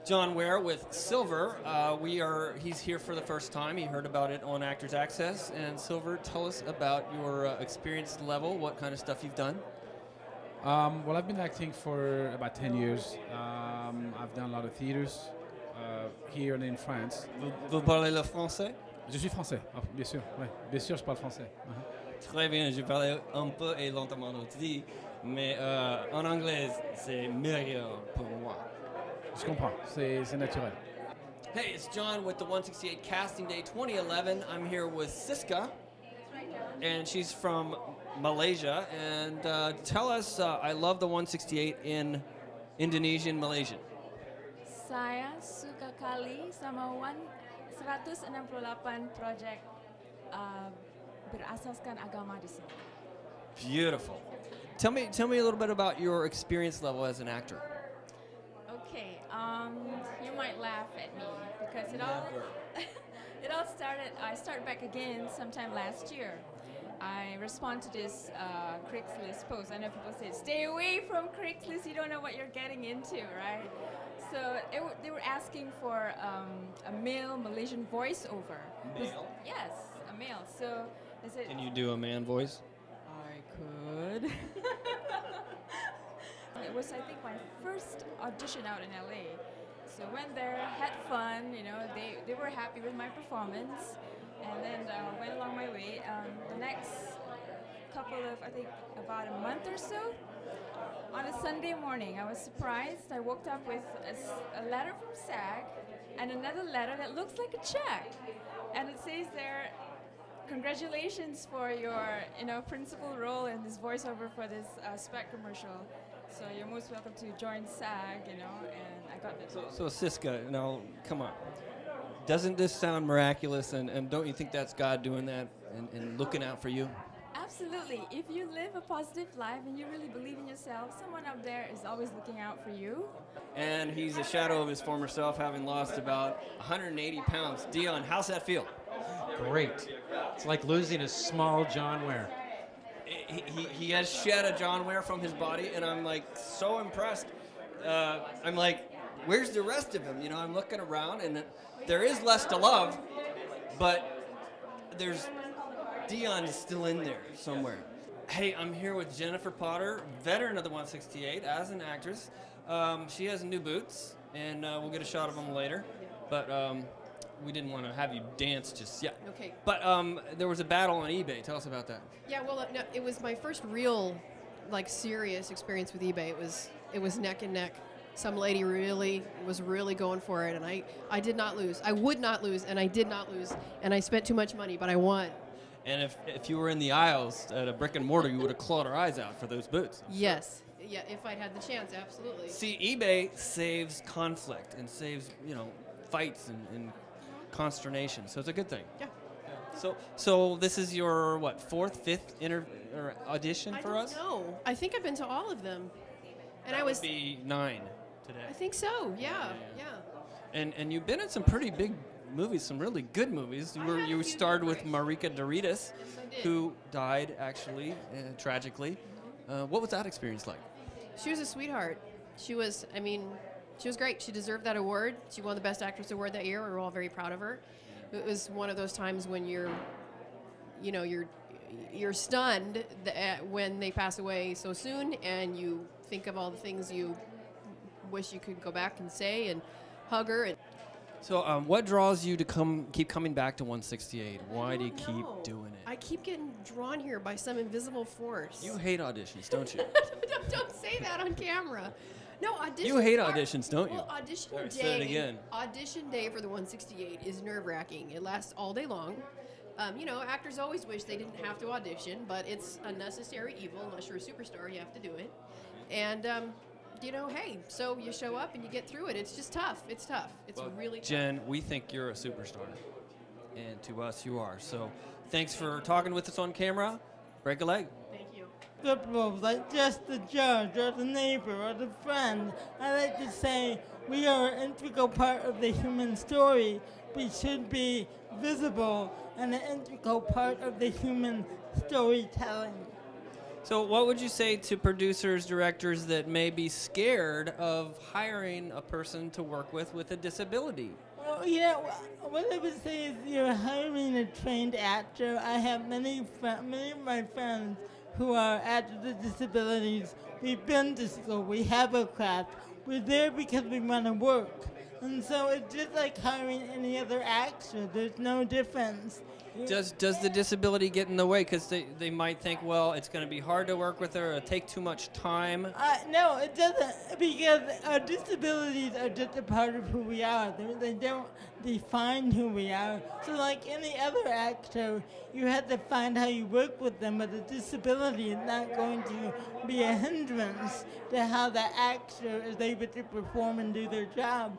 John Ware with Silver. He's here for the first time. He heard about it on Actors Access. And Silver, tell us about your experience level, what kind of stuff you've done. Well, I've been acting for about 10 years. I've done a lot of theaters here and in France. Vous parlez le français? Je suis français, bien sûr. Ouais. Bien sûr, je parle français. Très bien, je parle un peu et lentement aussi, mais en anglais, c'est meilleur pour moi. Je comprends, c'est naturel. Hey, it's John with the 168 Casting Day 2011. I'm here with Siska, and she's from Malaysia. And tell us, I love the 168 in Indonesian, Malaysian. Saya suka kali sama 168 project berasaskan agama di sini. Beautiful. Tell me a little bit about your experience level as an actor. Okay, you might laugh at me because it all started. I started back again sometime last year. I respond to this Craigslist post. I know people say, "Stay away from Craigslist. You don't know what you're getting into, right?" So they were asking for a male Malaysian voiceover. Male? Yes, a male. So I said, Can you do a man voice? I could. It was, I think, my first audition out in LA. So went there, had fun, you know, they were happy with my performance, and then went along my way. The next couple of, I think, about a month or so, on a Sunday morning, I was surprised. I woke up with a letter from SAG and another letter that looks like a check. And it says there, congratulations for your, principal role in this voiceover for this spec commercial. So you're most welcome to join SAG, and I got this. So Siska, now, come on. Doesn't this sound miraculous, and don't you think that's God doing that and looking out for you? Absolutely. If you live a positive life and you really believe in yourself, someone up there is always looking out for you. And he's a shadow of his former self, having lost about 180 pounds. Dion, how's that feel? Great. It's like losing a small John Ware. He has shed a John Ware from his body, and I'm like so impressed. I'm like, where's the rest of him? I'm looking around, and there is less to love, but there's Dion is still in there somewhere. Hey, I'm here with Jennifer Potter, veteran of the 168 as an actress. She has new boots, and we'll get a shot of them later. But we didn't want to have you dance just yet. Okay. But there was a battle on eBay. Tell us about that. Yeah, well, no, it was my first real, serious experience with eBay. It was neck and neck. Some lady was really going for it, and I did not lose. I would not lose, and I did not lose, and I spent too much money, but I won. And if you were in the aisles at a brick and mortar, you would have clawed our eyes out for those boots. Yes. Yeah, if I'd had the chance, absolutely. See, eBay saves conflict and saves, fights and consternation. So it's a good thing. Yeah. So this is your, fourth, fifth audition for us? No, I think I've been to all of them. And that would be 9 today. I think so, yeah. And you've been in some pretty big movies, some really good movies. You starred with Marika Doritas, who died actually tragically. What was that experience like? She was a sweetheart. She was great. She deserved that award. She won the Best Actress award that year. We were all very proud of her. It was one of those times when you're stunned when they pass away so soon, and you think of all the things you wish you could go back and say and hug her. So what draws you to keep coming back to 168? Why do you keep doing it? I keep getting drawn here by some invisible force. You hate auditions, don't you? Don't say that on camera. No, auditions. You hate auditions, don't you? Well, audition day. Say it again. Audition day for the 168 is nerve-wracking. It lasts all day long. Actors always wish they didn't have to audition, but it's a necessary evil. Unless you're a superstar, you have to do it. And hey, so you show up and you get through it. It's just tough. It's tough. It's really tough. Jen, we think you're a superstar, and to us, you are. So thanks for talking with us on camera. Break a leg. Thank you. People like just the judge or the neighbor or the friend. I like to say we are an integral part of the human story. We should be visible and an integral part of the human storytelling. So what would you say to producers, directors that may be scared of hiring a person to work with a disability? Well, yeah, what I would say is you're hiring a trained actor. I have many of my friends who are actors with disabilities. We've been to school. We have a craft. We're there because we want to work. And so it's just like hiring any other actor. There's no difference. Does the disability get in the way? Because they might think, well, it's going to be hard to work with her, it'll take too much time. No, it doesn't, because our disabilities are just a part of who we are. They don't define who we are. So like any other actor, you have to find how you work with them, but a disability is not going to be a hindrance to how the actor is able to perform and do their job.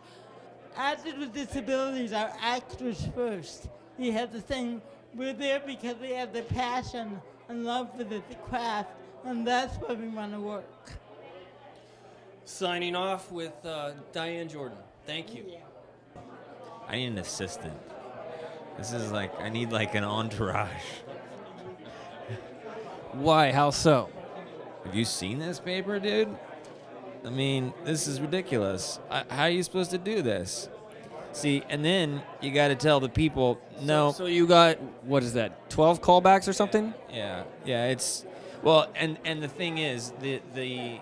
Actors with disabilities are actors first. We have the same, we're there because we have the passion and love for the craft, and that's where we want to work. Signing off with Diane Jordan. Thank you. I need an assistant. This is like, I need like an entourage. Why? How so? Have you seen this paper, dude? I mean, this is ridiculous. How are you supposed to do this? See, and then you got to tell the people, no. So you got, what is that, 12 callbacks or something? Yeah, it's, well, and the thing is, the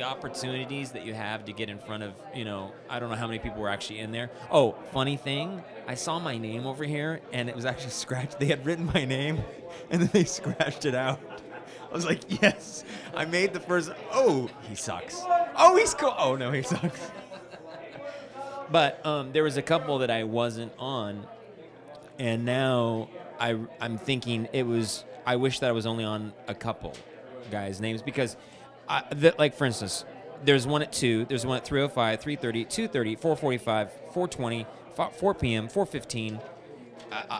opportunities that you have to get in front of, I don't know how many people were actually in there. Oh, funny thing, I saw my name over here, and it was actually scratched. They had written my name, and then they scratched it out. I was like, yes, I made the first, oh, he sucks. Oh, he's cool. Oh, no, he sucks. But there was a couple that I wasn't on, and now I'm thinking I wish that I was only on a couple guys' names, because, like, for instance, there's one at 2, there's one at 3:05, 3:30, 2:30, 4:45, 4:20, 4 p.m., 4:15.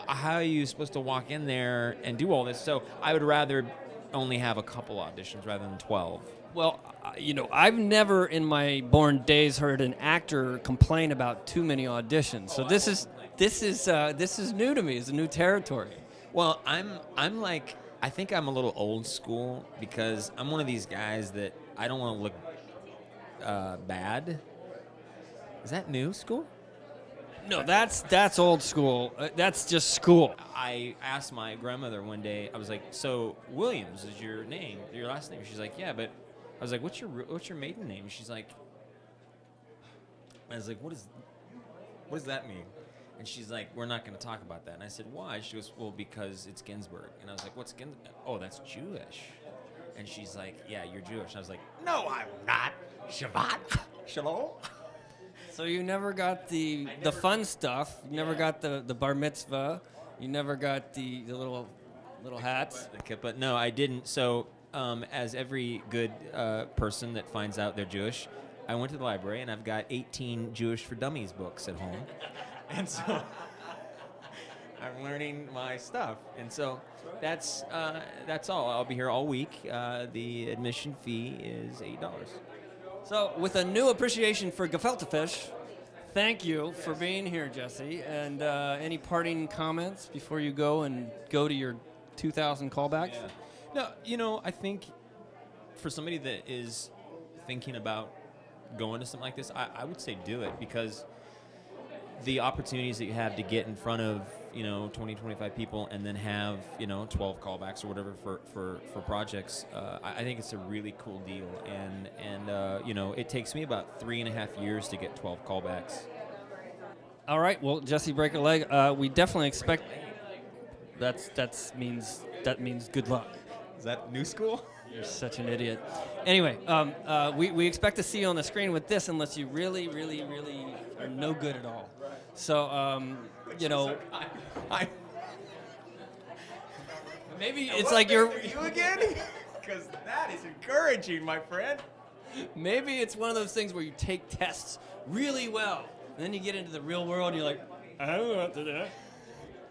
How are you supposed to walk in there and do all this? So I would rather only have a couple auditions rather than 12. Well, I've never in my born days heard an actor complain about too many auditions. So this is new to me. It's a new territory. Well, I'm like, I think I'm a little old school, because I'm one of these guys that I don't want to look bad. Is that new school? No, that's old school. That's just school. I asked my grandmother one day. I was like, "So Williams is your name, your last name?" She's like, "Yeah," but I was like, "What's your maiden name?" She's like, I was like, "What does that mean?" And she's like, "We're not going to talk about that." And I said, "Why?" She goes, "Well, because it's Ginsburg." And I was like, "What's Ginsburg?" "Oh, that's Jewish." And she's like, "Yeah, you're Jewish." And I was like, "No, I'm not. Shabbat, shalom." So you never got the fun stuff. You never got the bar mitzvah. You never got the little hats. But no, I didn't. So as every good person that finds out they're Jewish, I went to the library, and I've got 18 Jewish for Dummies books at home. And so I'm learning my stuff. And so that's all. I'll be here all week. The admission fee is $8. So with a new appreciation for gefilte fish, thank you for being here, Jesse. And any parting comments before you go to your 2,000 callbacks? Yeah. No, I think for somebody that is thinking about going to something like this, I would say do it, because the opportunities that you have to get in front of 20, 25 people, and then have 12 callbacks or whatever for projects, I think it's a really cool deal, and it takes me about 3.5 years to get 12 callbacks. All right, well, Jesse, break a leg. We definitely expect that means good luck. Is that new school? You're such an idiot. Anyway, we expect to see you on the screen with this, unless you really, really, really are no good at all. So, maybe it's like you're... You again? Because that is encouraging, my friend. Maybe it's one of those things where you take tests really well, and then you get into the real world, and you're like, I don't know what to do.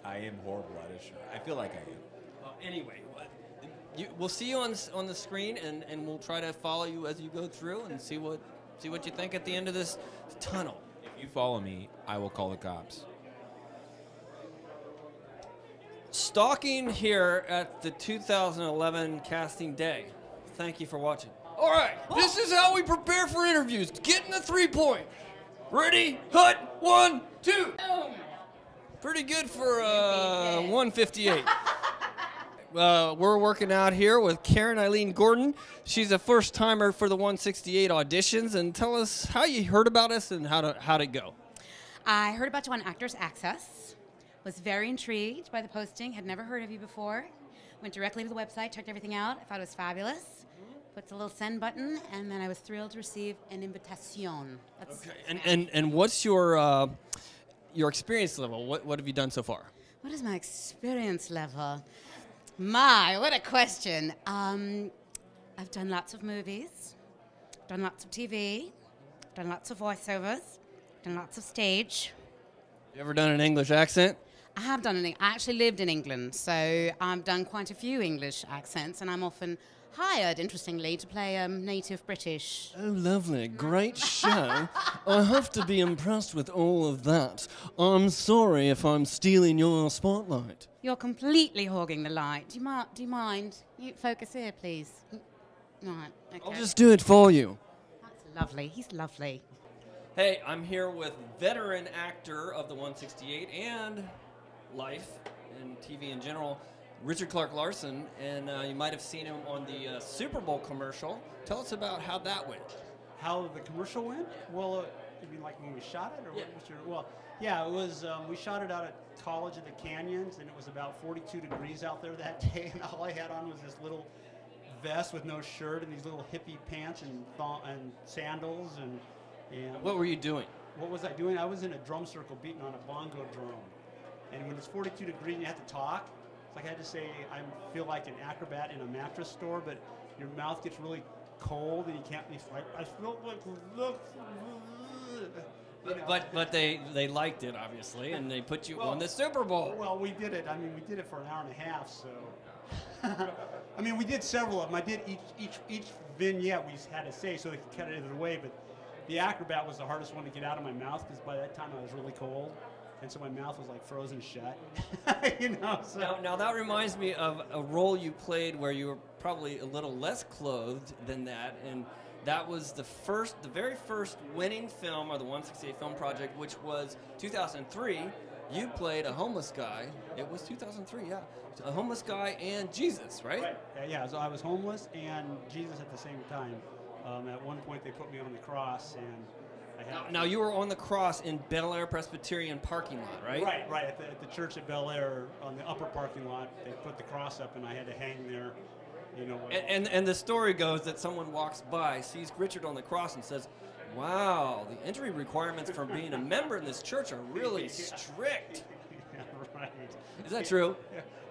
I am horrible at it, sure. I feel like I am. Well, anyway, we'll see you on the screen, and we'll try to follow you as you go through and see what you think at the end of this tunnel. If you follow me, I will call the cops. stalking here at the 2011 casting day. Thank you for watching. All right, this is how we prepare for interviews. Getting the 3-point. Ready, hut, 1, 2. Pretty good for 158. We're working out here with Karen Eileen Gordon. She's a first-timer for the 168 auditions. And tell us how you heard about us and how'd it go. I heard about you on Actors Access. Was very intrigued by the posting. Had never heard of you before. Went directly to the website, checked everything out. I thought it was fabulous. Put the little send button, and then I was thrilled to receive an invitation. Okay. And what's your experience level? What have you done so far? What is my experience level? My, what a question. I've done lots of movies, done lots of TV, done lots of voiceovers, done lots of stage. You ever done an English accent? I have done I actually lived in England, so I've done quite a few English accents, and I'm often hired, interestingly, to play native British. Oh, lovely. Great show. I have to be impressed with all of that. I'm sorry if I'm stealing your spotlight. You're completely hogging the light. Do you mind? You focus here, please. Right, okay. I'll just do it for you. That's lovely. He's lovely. Hey, I'm here with veteran actor of the 168 and life and TV in general, Richard Clark Larson, and you might have seen him on the Super Bowl commercial. Tell us about how that went. How the commercial went? Well, you mean like when we shot it, or what was your? Well, yeah, it was. We shot it out at College of the Canyons, and it was about 42 degrees out there that day, and all I had on was this little vest with no shirt and these little hippie pants and sandals and. What were you doing? What was I doing? I was in a drum circle beating on a bongo drum, and when it's 42 degrees, and you have to talk. Like I had to say, I feel like an acrobat in a mattress store, but your mouth gets really cold and you can't be like, I feel like, look. But they liked it, obviously, and they put you on the Super Bowl. Well, we did it. I mean, we did it for an hour and a half, so. I mean, we did several of them. I did each vignette we had to say so they could cut it either way, but the acrobat was the hardest one to get out of my mouth because by that time I was really cold. And so my mouth was like frozen shut, you know. So. Now that reminds me of a role you played where you were probably a little less clothed than that, and that was the very first winning film of the 168 Film Project, which was 2003. You played a homeless guy. It was 2003, yeah. A homeless guy and Jesus, right? Right. Yeah. So I was homeless and Jesus at the same time. At one point they put me on the cross and. Now you were on the cross in Bel Air Presbyterian parking lot, right? Right. At the church at Bel Air on the upper parking lot, they put the cross up, and I had to hang there. You know. And the story goes that someone walks by, sees Richard on the cross, and says, "Wow, the entry requirements for being a member in this church are really strict." Yeah, right. Is that true?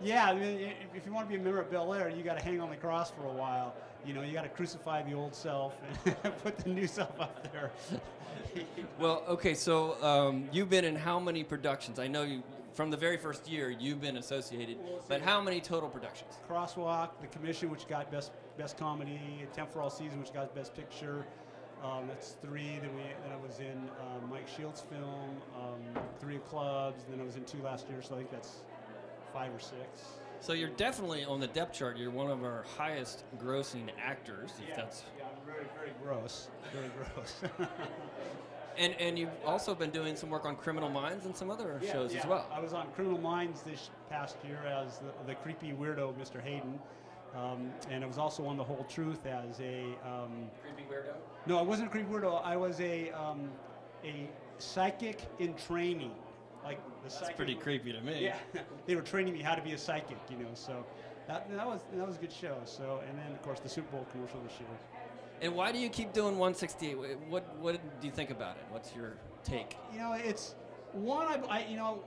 Yeah. I mean, if you want to be a member of Bel Air, you got to hang on the cross for a while. You know, you got to crucify the old self and put the new self up there. Well, okay, so you've been in how many productions? I know you from the very first year you've been associated, but how many total productions? Crosswalk, The Commission, which got best comedy, Attempt for All Season, which got best picture. That's 3. Then I was in Mike Shields' film, 3 Clubs, and then I was in 2 last year, so I think that's 5 or 6. So you're definitely on the depth chart. You're one of our highest grossing actors. Yeah, I'm very, very gross. Very gross. And you've also been doing some work on Criminal Minds and some other shows as well. I was on Criminal Minds this past year as the creepy weirdo Mr. Hayden. And I was also on The Whole Truth as a... creepy weirdo? No, I wasn't a creepy weirdo. I was a psychic in training. Like the psychic. That's pretty creepy to me. Yeah, they were training me how to be a psychic, you know. So that was a good show. So and then of course the Super Bowl commercial this year. And why do you keep doing 168? What do you think about it? What's your take? You know, it's one. You know,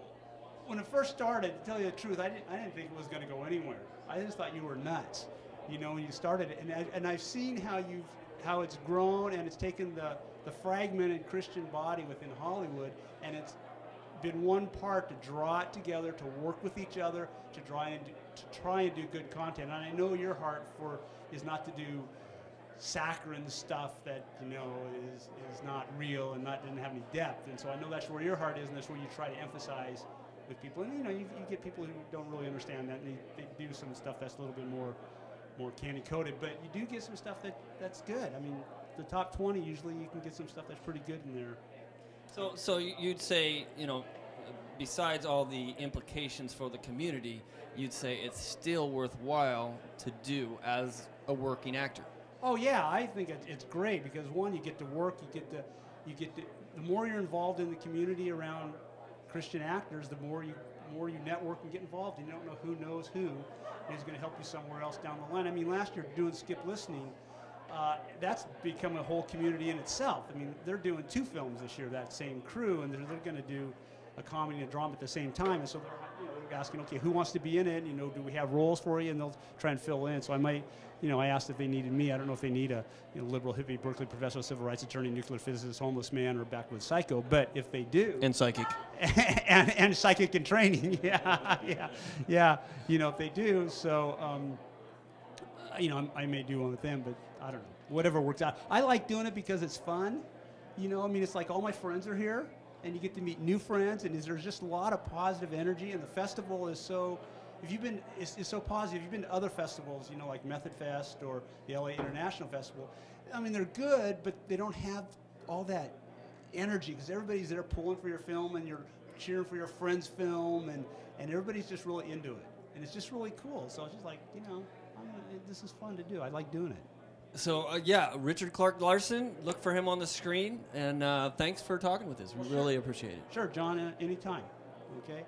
when it first started, to tell you the truth, I didn't think it was going to go anywhere. I just thought you were nuts. You know, when you started it, and I've seen how it's grown and it's taken the fragmented Christian body within Hollywood and it's been one part to draw it together, to work with each other, to try and do good content. And I know your heart is not to do saccharine stuff that is not real and didn't have any depth. And so I know that's where your heart is, and that's where you try to emphasize with people. And you get people who don't really understand that, and they do some stuff that's a little bit more candy coated. But you do get some stuff that's good. I mean, the top 20 usually you can get some stuff that's pretty good in there. So you'd say, besides all the implications for the community, you'd say it's still worthwhile to do as a working actor. Oh yeah, I think it's great because one, you get to work, you get to the more you're involved in the community around Christian actors, the more you network and get involved. You don't know who knows who is going to help you somewhere else down the line. I mean, last year doing Skip Listening, that's become a whole community in itself. I mean, they're doing 2 films this year, that same crew, and they're going to do a comedy and a drama at the same time. And so they're asking, okay, who wants to be in it? Do we have roles for you? And they'll try and fill in. So I might, I asked if they needed me. I don't know if they need a liberal hippie Berkeley professor, civil rights attorney, nuclear physicist, homeless man, or backwoods psycho. But if they do, and psychic, and psychic in training, yeah. If they do, so I may do one with them, but I don't know. Whatever works out. I like doing it because it's fun. It's like all my friends are here, and you get to meet new friends, and there's just a lot of positive energy, and the festival is so. It's so positive. If you've been to other festivals, like Method Fest or the LA International Festival, I mean, they're good, but they don't have all that energy because everybody's there pulling for your film and you're cheering for your friend's film, and everybody's just really into it. And it's just really cool. So it's just like, this is fun to do. I like doing it. So, Richard Clark Larson, look for him on the screen, and thanks for talking with us. We really appreciate it. Sure, John, anytime. Okay?